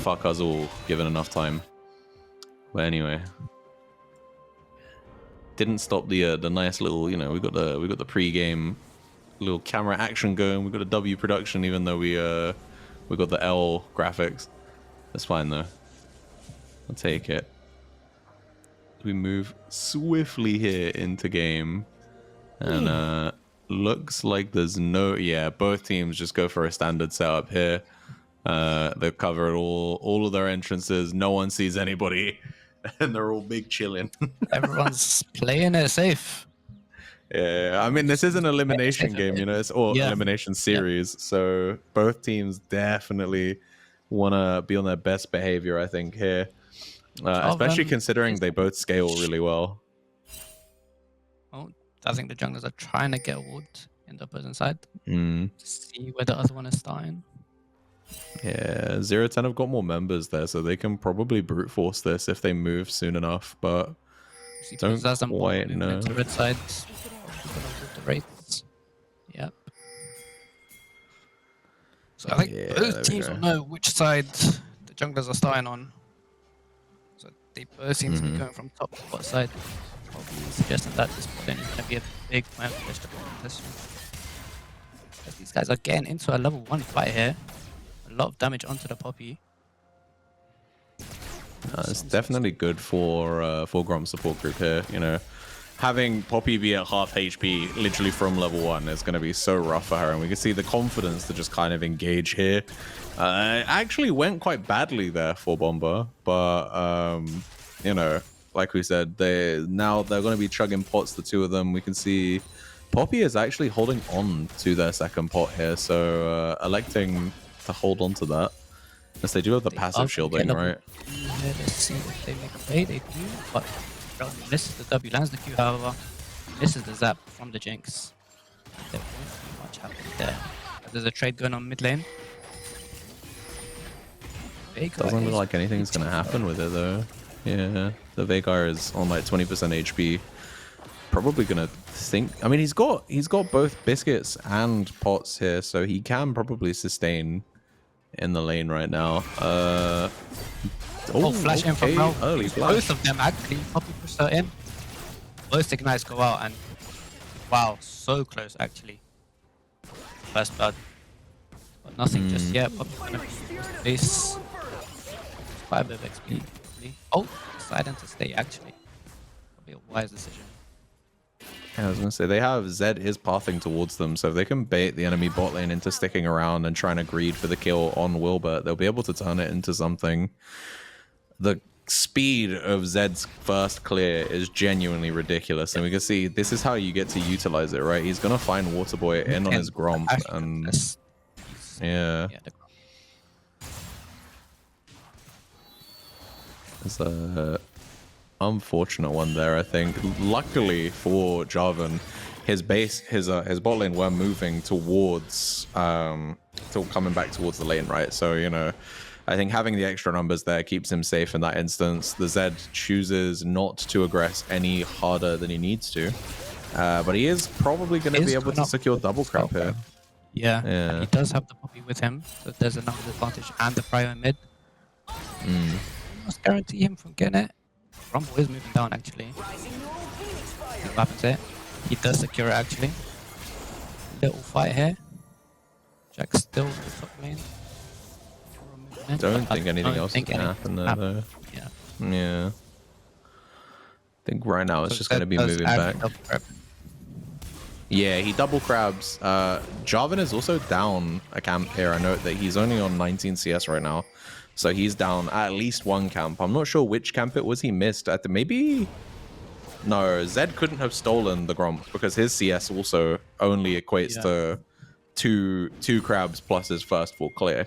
fuck us all given enough time. But anyway, didn't stop the nice little, you know, we got the pre-game little camera action going. We got a W production, even though we got the L graphics. That's fine though. I'll take it. We move swiftly here into game, and looks like there's no, yeah, both teams just go for a standard setup here. They've covered all of their entrances. No one sees anybody, and they're all big chilling. Everyone's playing it safe. Yeah, I mean, this is an elimination game, you know, it's all elimination series. So both teams definitely want to be on their best behavior, I think, here. Especially considering they both scale really well. Oh, I think the junglers are trying to get a ward in the opposing side Mm. to see where the other one is starting. Yeah, 0-10 have got more members there, so they can probably brute force this if they move soon enough, but don't quite know. To red side. The rates. Yep. So I think both teams will know which side the junglers are starting on. So they both seem to be going from top to bottom side. Probably suggesting that this bot lane is going to be a big plan for this to contest. But these guys are getting into a level 1 fight here. A lot of damage onto the Poppy. It's definitely good for Gromp support group here, you know. Having Poppy be at half HP literally from level 1 is going to be so rough for her, and we can see the confidence to just kind of engage here. It actually went quite badly there for Bomba, but you know, like we said, they're going to be chugging pots, the two of them. We can see Poppy is actually holding on to their second pot here, so electing to hold on to that. Yes, they do have the passive shielding, right? Let's see if they make a play. They do, but misses the W, lands the Q, however. Misses the zap from the Jinx. There won't be much happening there. But there's a trade going on mid lane. Doesn't look like anything's going to happen with it, though. Yeah, the Veigar is on like 20% HP. Probably going to think... I mean, he's got both biscuits and pots here, so he can probably sustain in the lane right now. Flash in from Mel. Early flash. Both of them actually probably push her in. Both ignites go out, and wow, so close actually. First blood, but nothing just yet. Poppy's gonna be base. Quite a bit of XP. Probably. Oh, deciding to stay actually. Probably a wise decision. Yeah, I was gonna say they have Zed is pathing towards them, so if they can bait the enemy bot lane into sticking around and trying to greed for the kill on Wilbert, they'll be able to turn it into something. The speed of Zed's first clear is genuinely ridiculous, and we can see this is how you get to utilize it, right? He's gonna find Waterboy in on his Gromp, and yeah. It's a unfortunate one there, I think. Luckily for Jarvan, his bot lane were moving towards coming back towards the lane, right? So, you know, I think having the extra numbers there keeps him safe in that instance. The Zed chooses not to aggress any harder than he needs to, but he is probably going to be able to secure double crap here. Yeah, and he does have the Poppy with him, so there's a numbers advantage and the Prio mid. Almost guarantee him from getting it. Rumble is moving down actually. What happens here? He does secure it actually. Little fight here. Jack's still in the top lane. Don't think anything else is gonna happen there though. Yeah. I think right now it's just gonna be moving back. Yeah, he double crabs. Jarvan is also down a camp here. I note that he's only on 19 CS right now. So he's down at least one camp. I'm not sure which camp it was he missed. Maybe... No, Zed couldn't have stolen the Gromp because his CS also only equates to two crabs plus his first full clear.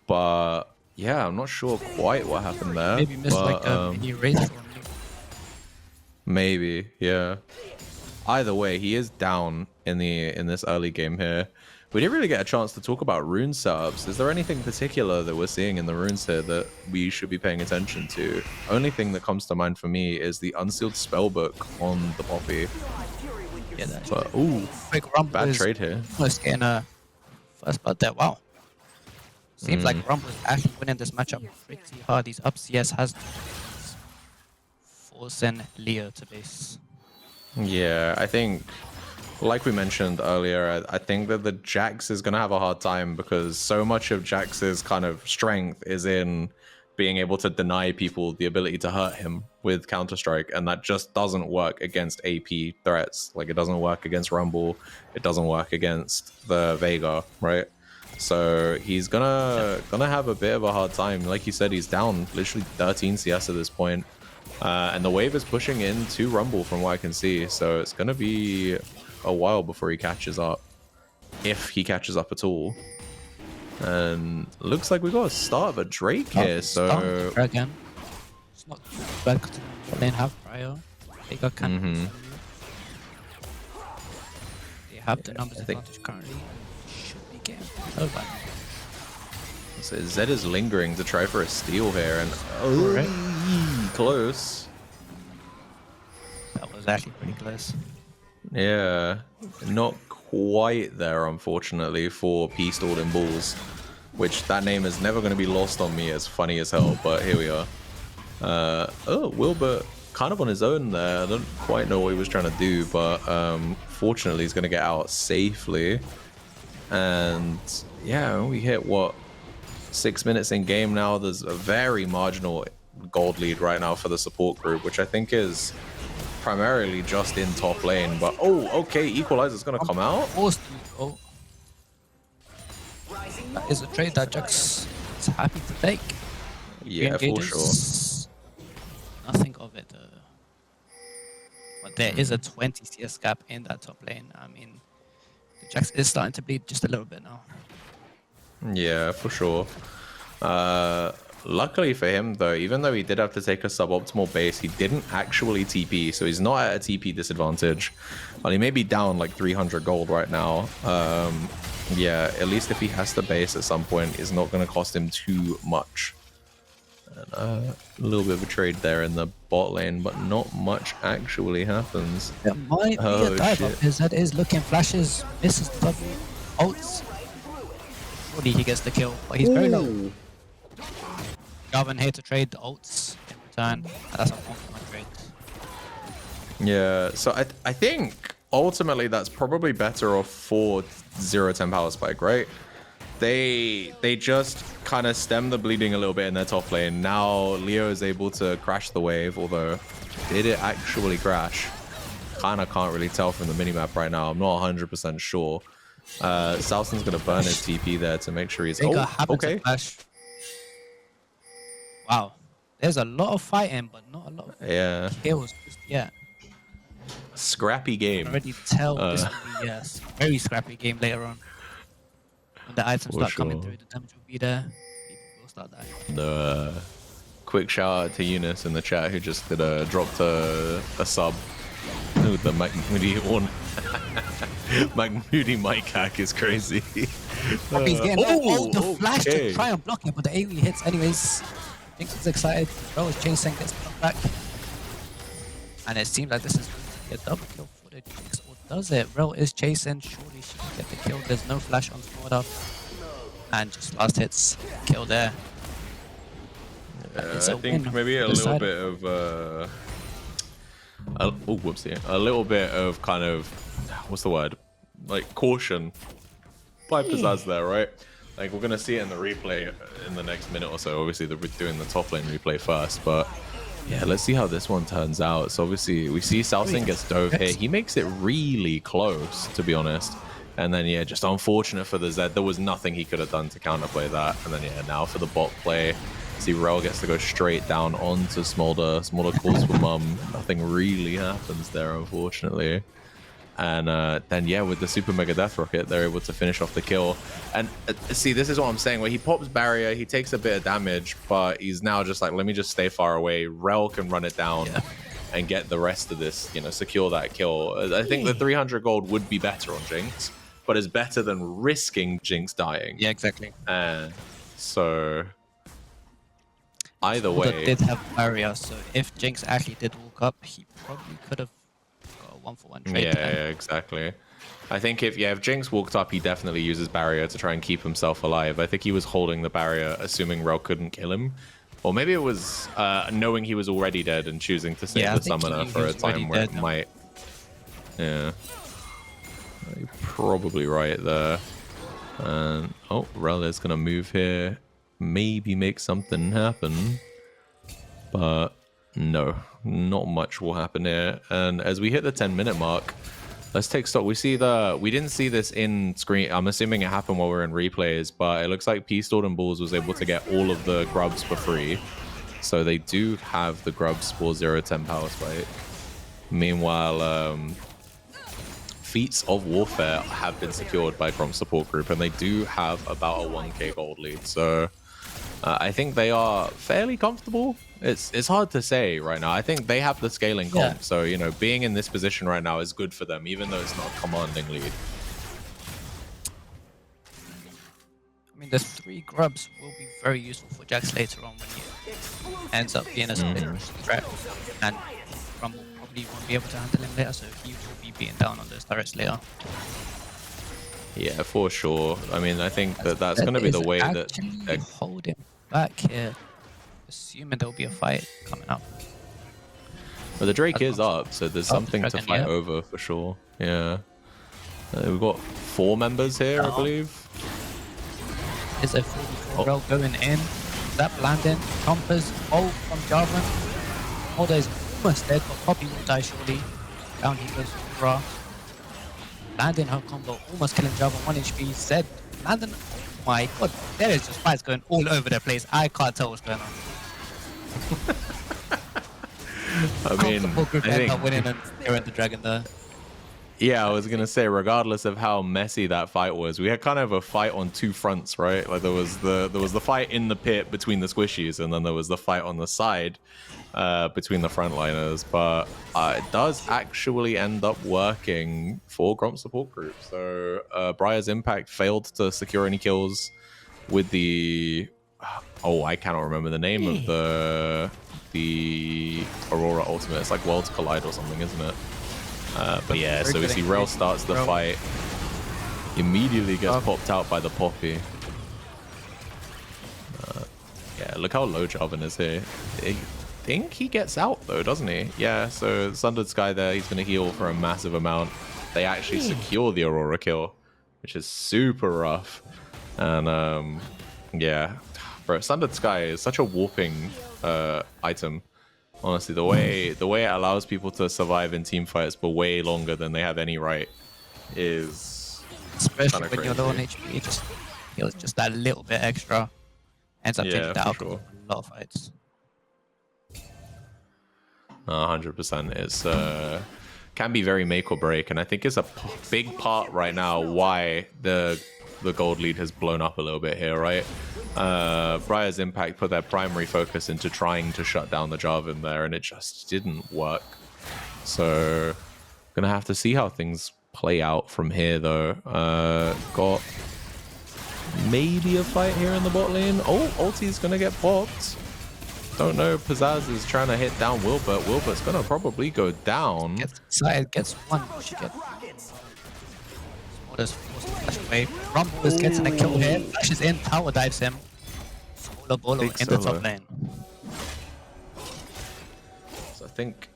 But yeah, I'm not sure quite what happened there. Maybe missed like a mini race. Maybe, yeah. Either way, he is down in this early game here. We didn't really get a chance to talk about rune setups. Is there anything particular that we're seeing in the runes here that we should be paying attention to? Only thing that comes to mind for me is the unsealed spellbook on the Poppy. Yeah, that's but ooh, bad trade here. Almost getting a first blood there. Wow. Seems like Gromp is actually winning this matchup pretty hard. He's up CS, has forcing Leo to base. Yeah, I think, like we mentioned earlier, I think that the Jax is going to have a hard time because so much of Jax's kind of strength is in being able to deny people the ability to hurt him with Counter-Strike, and that just doesn't work against AP threats. Like, it doesn't work against Rumble, it doesn't work against the Vega, right? So he's gonna have a bit of a hard time. Like you said, he's down literally 13 CS at this point. And the wave is pushing into Rumble from what I can see. So it's going to be a while before he catches up. If he catches up at all. And looks like we got a start of a Drake here. So again, it's not bad because they have prior. They got can. They have the numbers advantage currently. Should be getting over. So Zed is lingering to try for a steal here, and close. That was actually pretty close. Yeah, not quite there, unfortunately, for P stalled in balls, which that name is never going to be lost on me. It's funny as hell, but here we are. Oh, Wilbur kind of on his own there. I don't quite know what he was trying to do, but fortunately he's going to get out safely. And yeah, we hit what, 6 minutes in game now. There's a very marginal gold lead right now for the support group, which I think is primarily just in top lane. But oh, okay, Equalizer's gonna come out. Oh, that is a trade that Jax is happy to take. Yeah, for sure. Nothing of it. But there is a 20 CS gap in that top lane. I mean, the Jax is starting to bleed just a little bit now. Yeah, for sure. Luckily for him, though, even though he did have to take a suboptimal base, he didn't actually TP, so he's not at a TP disadvantage. Well, he may be down like 300 gold right now. Yeah, at least if he has to base at some point, it's not going to cost him too much. And, a little bit of a trade there in the bot lane, but not much actually happens. There might be a dive up. His head is looking, flashes, misses the double, ults. Surely he gets the kill, but he's very low. Gavin here to trade the ults in return. That's a 1-for-1 trade. Yeah, so I think ultimately that's probably better off for 0-10 Powerspike, right? They just kind of stem the bleeding a little bit in their top lane. Now Leo is able to crash the wave, although did it actually crash? Kind of can't really tell from the minimap right now. I'm not 100% sure. Salson's going to burn his TP there to make sure he's... Oh, okay. Wow. There's a lot of fighting, but not a lot of kills just yet. Scrappy game. I can already tell this will be very scrappy game later on. When the items start coming through, the damage will be there. People will start dying. Quick shout out to Eunice in the chat who just did dropped a sub. Ooh, the McMoody one. McMoody mic hack is crazy. He's getting the flash to try and block it, but the AoE hits anyways. Jinx is excited. Bro is chasing, gets blocked back. And it seems like this is going to be a double kill for the Jinx. Or does it? Rel is chasing. Surely she can get the kill. There's no flash on Florida. And just last hits. Kill there. I think maybe a little bit of... whoopsie. A little bit of kind of... What's the word? Like caution. By Pizzazz there, right? Like, we're going to see it in the replay in the next minute or so. Obviously, they're doing the top lane replay first, but yeah, let's see how this one turns out. So obviously, we see Salson gets dove here. He makes it really close, to be honest. And then, yeah, just unfortunate for the Zed. There was nothing he could have done to counterplay that. And then, yeah, now for the bot play. See, Rel gets to go straight down onto Smolder. Smolder calls for mum. Nothing really happens there, unfortunately. And then, yeah, with the Super Mega Death Rocket, they're able to finish off the kill. And see, this is what I'm saying, where he pops barrier, he takes a bit of damage, but he's now just like, let me just stay far away. Rel can run it down and get the rest of this, you know, secure that kill. I think the 300 gold would be better on Jinx, but it's better than risking Jinx dying. Yeah, exactly. So, either way. Did have barrier, so if Jinx actually did walk up, he probably could have got a 1-for-1 trade. Yeah, exactly. I think if Jinx walked up, he definitely uses barrier to try and keep himself alive. I think he was holding the barrier, assuming Rel couldn't kill him. Or maybe it was knowing he was already dead and choosing to save the summoner for a time where it might... Yeah. You're probably right there. And Rel is going to move here. Maybe make something happen. But no, not much will happen here. And as we hit the 10-minute mark, let's take stock. We didn't see this in screen. I'm assuming it happened while we were in replays, but it looks like Peace and Bulls was able to get all of the grubs for free. So they do have the grubs for 0-10 Powerspike. Meanwhile, Feats of Warfare have been secured by Gromp support group, and they do have about a 1k gold lead. So I think they are fairly comfortable. It's hard to say right now. I think they have the scaling comp, so you know, being in this position right now is good for them, even though it's not a commanding lead. I mean, the 3 grubs will be very useful for Jax later on when he ends up being a split threat, and Gromp will probably won't be able to handle him later, so he will be beaten down on those turrets later. Yeah, for sure. I mean, I think that's going to be the way that they hold him back here, assuming there'll be a fight coming up. But the Drake is up, so there's something to fight over for sure. Yeah. We've got 4 members here, I believe. Is a 44 Rel going in? Zap landing, Compass, ult from Jarvan. Holder is almost dead, but Poppy will die surely. Down he goes for Ra. Landing her combo, almost killing Jarvan, 1 HP. Zed, landing. Oh my god, there is just fights going all over the place. I can't tell what's going on. I mean, I think winning and clearing the dragon there. Yeah, I was gonna say, regardless of how messy that fight was, we had kind of a fight on 2 fronts, right? Like there was the fight in the pit between the squishies, and then there was the fight on the side between the frontliners. But it does actually end up working for Gromp support group. So Briar's Impact failed to secure any kills with the I cannot remember the name of the Aurora ultimate. It's like Worlds Collide or something, isn't it? But yeah, so we see Rel starts the fight, immediately gets popped out by the Poppy. Yeah, look how low Jarvan is here. I think he gets out though, doesn't he? Yeah, so Sundered Sky there, he's going to heal for a massive amount. They actually secure the Aurora kill, which is super rough. And yeah, bro, Sundered Sky is such a warping item. Honestly, the way it allows people to survive in team fights for way longer than they have any right is especially when you're low on HP, just heals just that little bit extra. Ends up taking the outcome of a lot of fights. 100%. It's can be very make or break, and I think it's a big part right now why the gold lead has blown up a little bit here, right? Briar's Impact put their primary focus into trying to shut down the Jarvan there, and it just didn't work. So, gonna have to see how things play out from here, though. Got maybe a fight here in the bot lane. Oh, ulti's gonna get popped. Don't know. Pizzazz is trying to hit down Wilbert. Wilbert's gonna probably go down. Gets inside, gets one. Smallest forced to flash away. Rumble is getting a kill here. Flashes in, tower dives him. Bolo in the top lane. So I think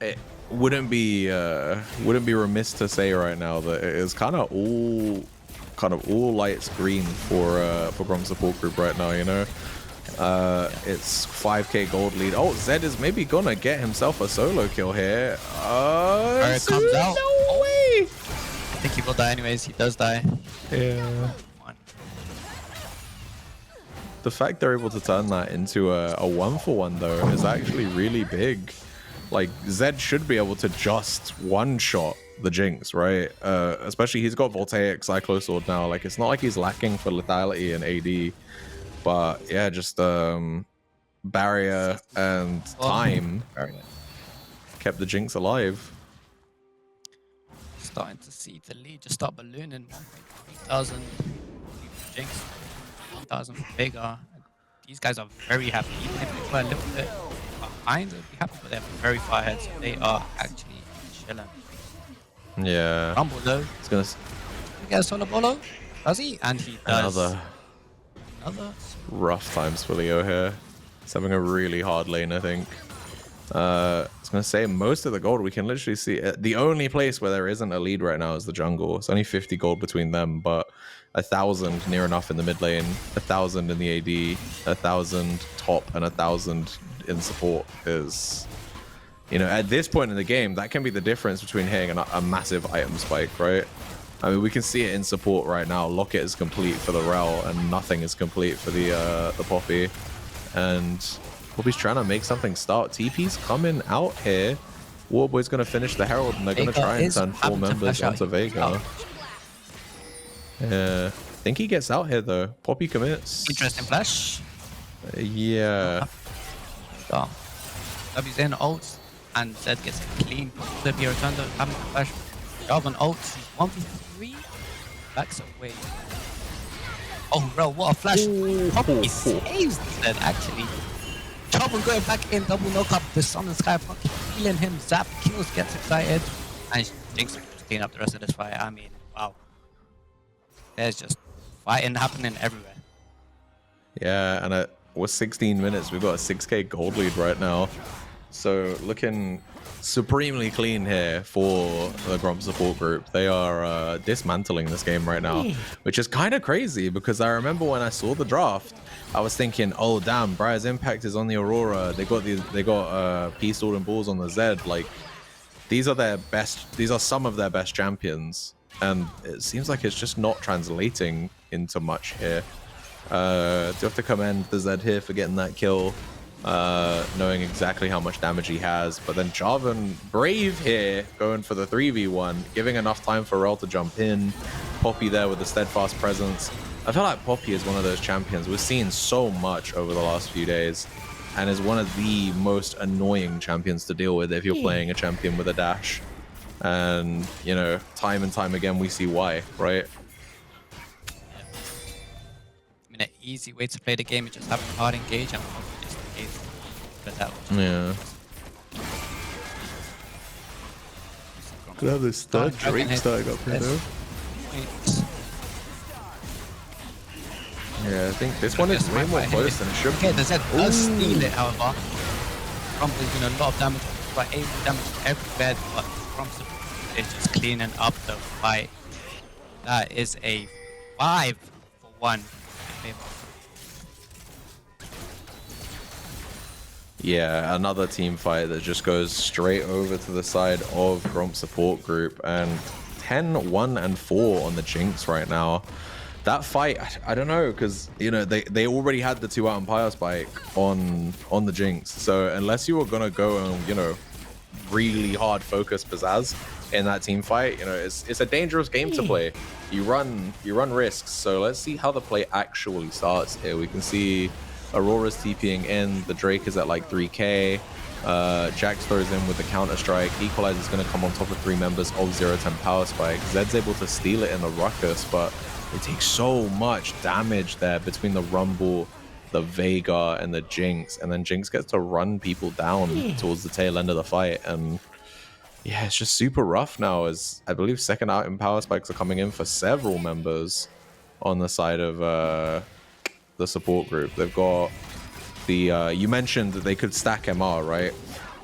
it wouldn't be remiss to say right now that it is kind of all lights green for Gromp support group right now. You know, it's 5k gold lead. Oh, Zed is maybe gonna get himself a solo kill here. It comes out. No way! I think he will die anyways. He does die. Yeah. The fact they're able to turn that into a 1-for-1 though is actually really big. Like, Zed should be able to just one-shot the Jinx, right? Especially he's got Voltaic Cyclosword now. Like, it's not like he's lacking for lethality and AD. But yeah, just barrier and time kept the Jinx alive. Starting to see the lead just start ballooning. 1,000 Jinx. 1,000 for Vega. These guys are very happy. Even if they were a little bit behind, they'd be happy, but they're very far ahead, so they are actually chilling. Yeah. Rumble though. It's gonna He gets solo bolo. Does he? And he does. Another rough times for Leo here. He's having a really hard lane, I think. I was going to say, most of the gold we can literally see. The only place where there isn't a lead right now is the jungle. It's only 50 gold between them, but 1,000 near enough in the mid lane, 1,000 in the AD, 1,000 top, and 1,000 in support is... You know, at this point in the game, that can be the difference between hitting a massive item spike, right? I mean, we can see it in support right now. Locket is complete for the Rel, and nothing is complete for the Poppy. And Poppy's trying to make something start. TP's coming out here. Warboy's going to finish the Herald, and they're going to try and turn 4 members onto Vega. Yeah, I think he gets out here, though. Poppy commits. Interesting flash. Yeah. Oh. W's in, ults, and Zed gets it clean. Zed be returned, having to flash. Jarvan ults, 1v3. Backs away. Oh, bro, what a flash. Poppy saves Zed, actually. Jarvan going back in, double knock up. The Sun and Sky Poppy healing him. Zap kills, gets excited. And Jinx to clean up the rest of this fight. I mean, wow. There's just fighting happening everywhere. Yeah, and we're 16 minutes. We've got a 6k gold lead right now. So looking supremely clean here for the Gromp support group. They are dismantling this game right now, which is kind of crazy because I remember when I saw the draft, I was thinking, oh damn, Briar's Impact is on the Aurora. They got Peace Sword and Balls on the Zed. Like these are their best. These are some of their best champions, and it seems like it's just not translating into much here. Do you have to commend the Zed here for getting that kill, knowing exactly how much damage he has. But then Jarvan, brave here, going for the 3v1, giving enough time for Rel to jump in. Poppy there with a steadfast presence. I feel like Poppy is one of those champions we've seen so much over the last few days, and is one of the most annoying champions to deal with if you're playing a champion with a dash. And, you know, time and time again we see why, right? I mean, an easy way to play the game is just having a hard engage and just engage that. Yeah. Could have this third Drake starting up here though. Yeah, I think this one is way more close than it should be. Okay, the Zed does steal it, however. Gromp is doing a lot of damage, but able damage everywhere, but Gromp is just cleaning up the fight. That is a 5-for-1. Yeah, another team fight that just goes straight over to the side of Gromp support group, and 10-1-4 on the Jinx right now. That fight, I don't know, because you know they already had the 2-out Powerspike on the Jinx, so unless you were gonna go and, you know, really hard focus Pizzazz in that team fight, you know, it's a dangerous game to play. You run risks. So let's see how the play actually starts here. We can see Aurora's TPing in, the Drake is at like 3k. Jax throws in with the counter strike. Equalizer is going to come on top of 3 members of 0-10 Powerspike. Zed's able to steal it in the ruckus, but it takes so much damage there between the Rumble, the Vega, and the Jinx, and then Jinx gets to run people down towards the tail end of the fight. And yeah, it's just super rough now, as I believe second out in Powerspikes are coming in for several members on the side of the support group. They've got the you mentioned that they could stack MR, right?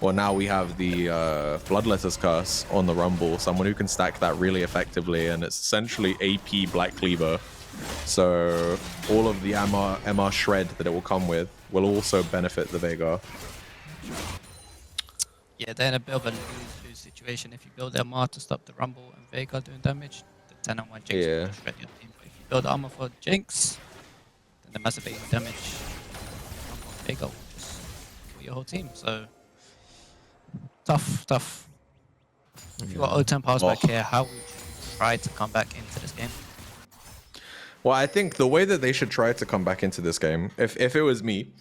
Well, now we have the Bloodletter's Curse on the Rumble, someone who can stack that really effectively, and it's essentially AP Black Cleaver. So all of the MR shred that it will come with will also benefit the Vega. Yeah, they're in a bit of a lose-lose situation. If you build MR to stop the Rumble and Vega doing damage, the 10-on-1 Jinx will shred your team. But if you build armor for Jinx, then the massive damage Rumble and Vega will just kill your whole team. So tough. If you got 0-10 Powerspike here, how would you try to come back into this game? Well, I think the way that they should try to come back into this game, if it was me,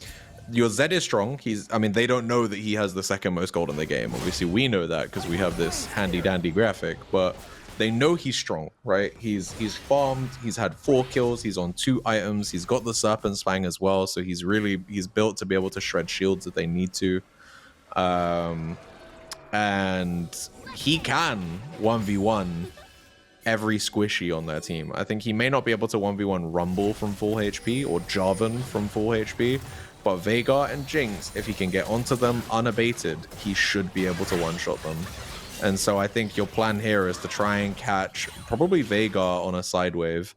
your Zed is strong. I mean, they don't know that he has the second most gold in the game. Obviously, we know that because we have this handy dandy graphic, but they know he's strong, right? He's farmed, he's had 4 kills, he's on 2 items, he's got the Serpent's Fang as well, so he's built to be able to shred shields if they need to. and he can 1v1 every squishy on their team. I think he may not be able to 1v1 Rumble from full HP or Jarvan from full HP, but Veigar and Jinx, if he can get onto them unabated, he should be able to one-shot them. And so I think your plan here is to try and catch probably Veigar on a side wave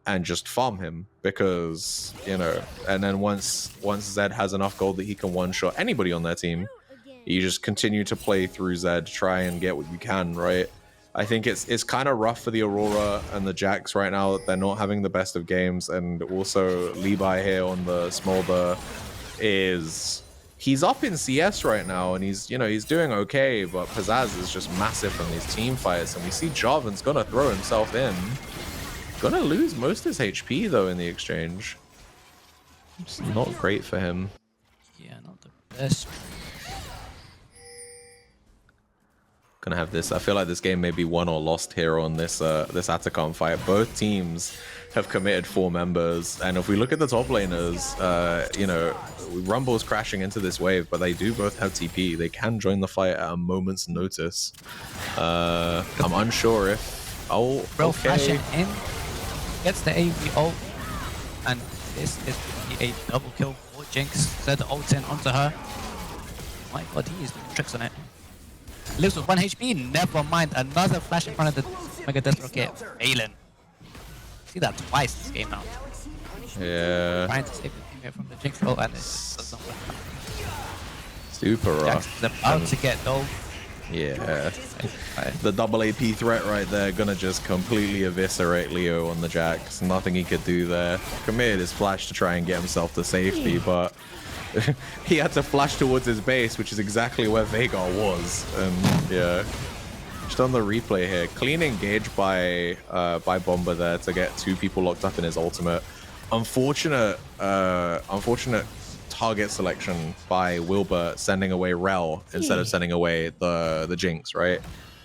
and just farm him, because, you know, and then once Zed has enough gold that he can one-shot anybody on their team, you just continue to play through Zed, try and get what you can, right? I think it's kind of rough for the Aurora and the Jax right now. They're not having the best of games, and also Levi here on the Smolder he's up in CS right now, and he's doing okay, but Pizzazz is just massive from these team fights, and we see Jarvan's gonna throw himself in. Gonna lose most of his HP though in the exchange. It's not great for him. Yeah, not the best. Gonna have this. I feel like this game may be won or lost here on this this Atacom fight. Both teams have committed 4 members, and if we look at the top laners, you know, Rumble's crashing into this wave, but they do both have TP. They can join the fight at a moment's notice. I'm unsure if. Oh, Bro, okay. flashing in, gets the AV ult, and this is a double kill for Jinx. Set the ult in onto her. My god, he is doing tricks on it. Lives with 1 HP, never mind. Another flash in front of the Mega Death Rocket. Valen. See that twice this game now. Yeah. Trying to save the team here from the Jinx roll, and it doesn't work. Super rough. Jax is about to get though. Yeah. The double AP threat right there, gonna just completely eviscerate Leo on the Jax. Nothing he could do there. Committed his flash to try and get himself to safety, but he had to flash towards his base, which is exactly where Veigar was. And yeah, just on the replay here, clean engage by Bomber there to get 2 people locked up in his ultimate. Unfortunate target selection by Wilbur, sending away Rel instead of sending away the Jinx, right?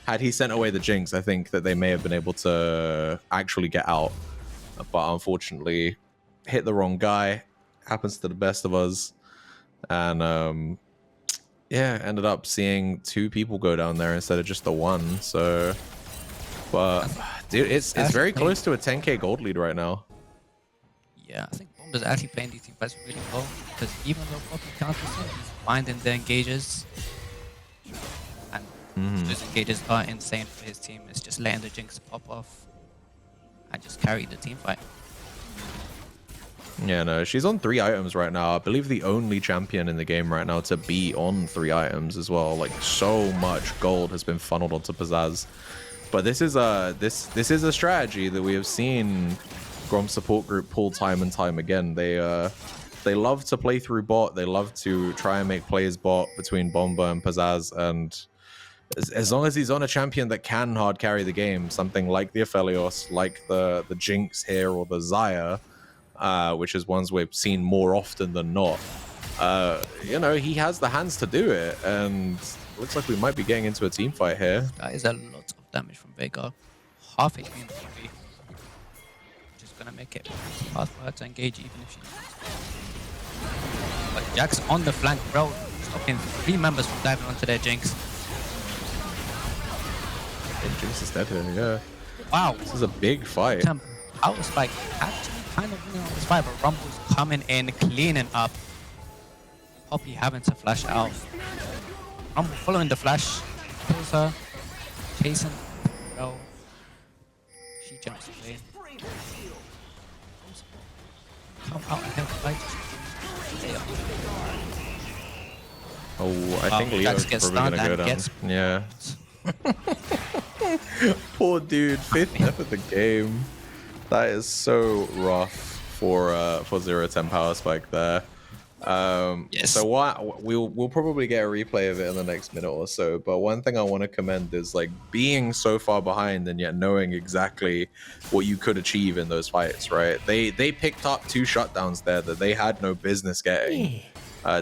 Had he sent away the Jinx, I think that they may have been able to actually get out, but unfortunately hit the wrong guy. Happens to the best of us. And yeah, ended up seeing 2 people go down there instead of just the 1. So, but dude, it's very close to a 10k gold lead right now. Yeah, I think Bomber's actually playing these team fights really well, because even though Poppy counters him, he's finding the engages, and those engages are insane for his team. It's just letting the Jinx pop off and just carry the team fight. Yeah, no, she's on 3 items right now. I believe the only champion in the game right now to be on 3 items as well. Like, so much gold has been funneled onto Pizzazz. But this is a strategy that we have seen Gromp support group pull time and time again. They love to play through bot. They love to try and make plays bot between Bomba and Pizzazz, and as long as he's on a champion that can hard carry the game, something like the Aphelios, like the Jinx here, or the Xayah, which is ones we've seen more often than not. You know, he has the hands to do it, and looks like we might be getting into a team fight here. That is a lot of damage from Veigar. Half HP in the PV. Just gonna make it hard for her to engage, even if she needs. But Jax on the flank, bro, stopping 3 members from diving onto their Jinx. And Jinx is dead here, yeah. Wow. This is a big fight. Powerspike actually kind of winning on this fight, but Rumble's coming in, cleaning up. Poppy having to flash out. Rumble following the flash, kills her, chasing. Bro, she jumps away. Come out and help fight. Oh, I think Leo's gets probably gonna go down. Gets yeah. Poor dude, 5th death of the game. That is so rough for 0-10 Powerspike there. Yes. So we'll probably get a replay of it in the next minute or so. But one thing I want to commend is like being so far behind and yet knowing exactly what you could achieve in those fights, right? They picked up 2 shutdowns there that they had no business getting.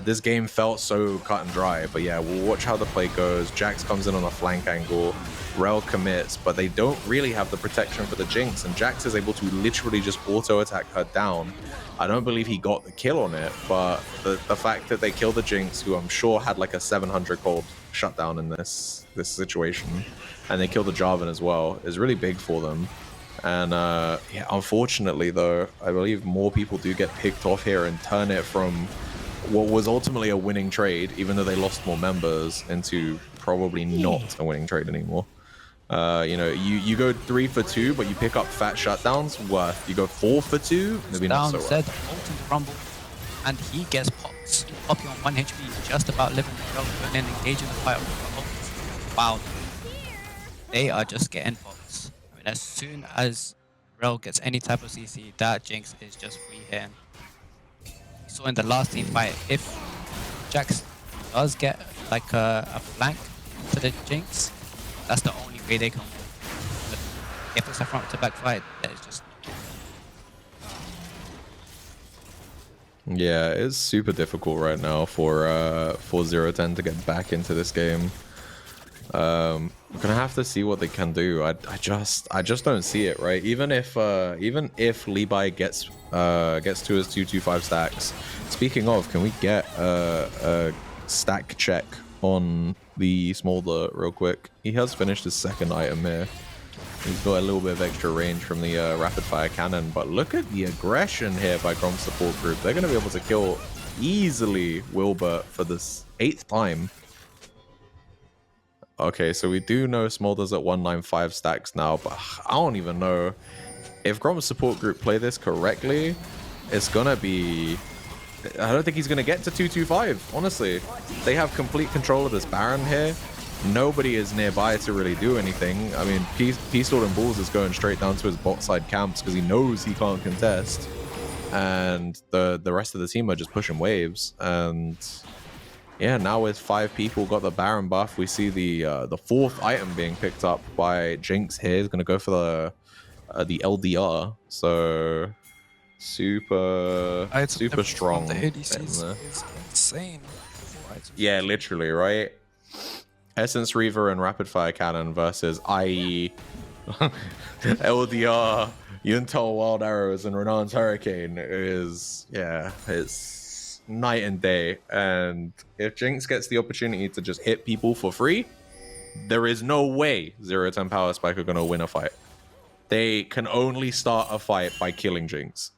This game felt so cut and dry, but yeah, we'll watch how the play goes. Jax comes in on a flank angle, Rel commits, but they don't really have the protection for the Jinx, and Jax is able to literally just auto-attack her down. I don't believe he got the kill on it, but the fact that they killed the Jinx, who I'm sure had like a 700 gold shutdown in this situation, and they kill the Jarvan as well, is really big for them. And yeah, unfortunately though, I believe more people do get picked off here and turn it from what was ultimately a winning trade, even though they lost more members, into probably not a winning trade anymore. You know, you go 3 for 2, but you pick up fat shutdowns. Worth. You go 4 for 2, maybe not so said, well. ult into Rumble, and he gets pops. Poppy on 1 HP, just about living the job, and then engaging the fight with the ult. Wow. They are just getting pops. I mean, as soon as Rel gets any type of CC, that Jinx is just free here. You saw in the last team fight, if Jax does get like a flank to the Jinx, that's the only way they can win. But if it's a front to back fight, there's just... Yeah, it's super difficult right now for 0-10 to get back into this game. We're gonna have to see what they can do. I just don't see it, right? Even if Levi gets to his 225 stacks. Speaking of, can we get a stack check on the Smolder real quick? He has finished his second item here. He's got a little bit of extra range from the rapid fire cannon, but look at the aggression here by Gromp support group. They're gonna be able to kill easily Wilbur for this 8th time. Okay, so we do know Smolder's at 195 stacks now, but I don't even know if Gromp's support group play this correctly. It's gonna be... I don't think he's gonna get to 225, honestly. They have complete control of this Baron here. Nobody is nearby to really do anything. I mean, Peace Lord and Bulls is going straight down to his bot side camps because he knows he can't contest. And the rest of the team are just pushing waves. And yeah, now with 5 people got the Baron buff, we see the 4th item being picked up by Jinx here. He's gonna go for the LDR. So super strong. The ADCs is insane. Yeah, literally, right? Essence Reaver and Rapid Fire Cannon versus IE, LDR, Yuntal Wild Arrows, and Renan's Hurricane is, yeah, it's night and day. And if Jinx gets the opportunity to just hit people for free, there is no way 0-10 Powerspike are going to win a fight. They can only start a fight by killing Jinx.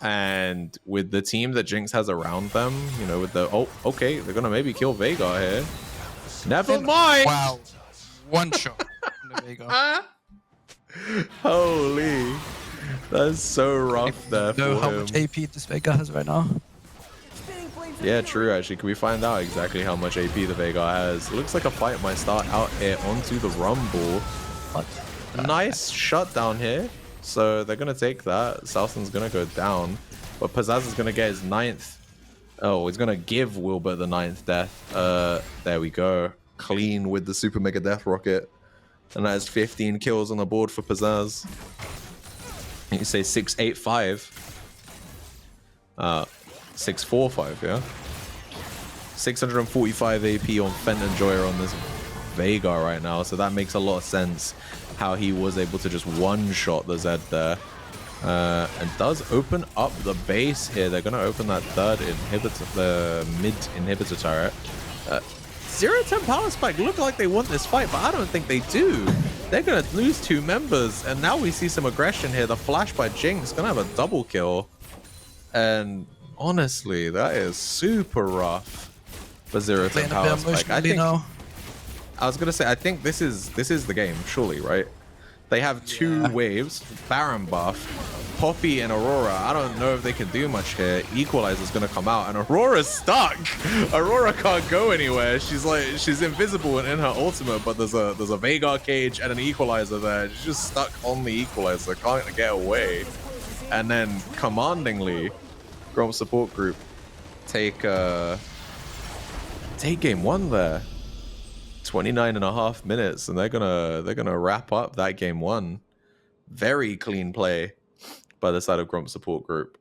And with the team that Jinx has around them, you know, with the, oh, okay, they're going to maybe kill Veigar here. Never mind. Wow. One shot from the Veigar. Holy. That's so rough there for him. Know how much AP this Veigar has right now? Yeah, true, actually. Can we find out exactly how much AP the Veigar has? It looks like a fight might start out here onto the Rumble. What? Nice shutdown here. So they're going to take that. Southland's going to go down. But Pizzazz is going to get his 9th. Oh, he's going to give Wilbur the 9th death. There we go. Clean with the Super Mega Death Rocket. And that is 15 kills on the board for Pizzazz. You say 685. 645, yeah? 645 AP on Fenton Joyer on this Veigar right now. So that makes a lot of sense how he was able to just one-shot the Zed there. And does open up the base here. They're going to open that 3rd inhibitor, the mid inhibitor turret. 0-10 Powerspike look like they want this fight, but I don't think they do. They're going to lose 2 members. And now we see some aggression here. The flash by Jinx going to have a double kill. And honestly, that is super rough for 0-10 Powerspike. I was going to say, I think this is the game, surely, right? They have 2 waves, Baron buff, Poppy and Aurora. I don't know if they can do much here. Equalizer's gonna come out, and Aurora's stuck. Aurora can't go anywhere. She's invisible in her ultimate, but there's a Veigar cage and an Equalizer there. She's just stuck on the Equalizer, can't get away. And then commandingly, Gromp support group take game 1 there. 29.5 minutes, and they're gonna wrap up that game 1. Very clean play by the side of Gromp support group.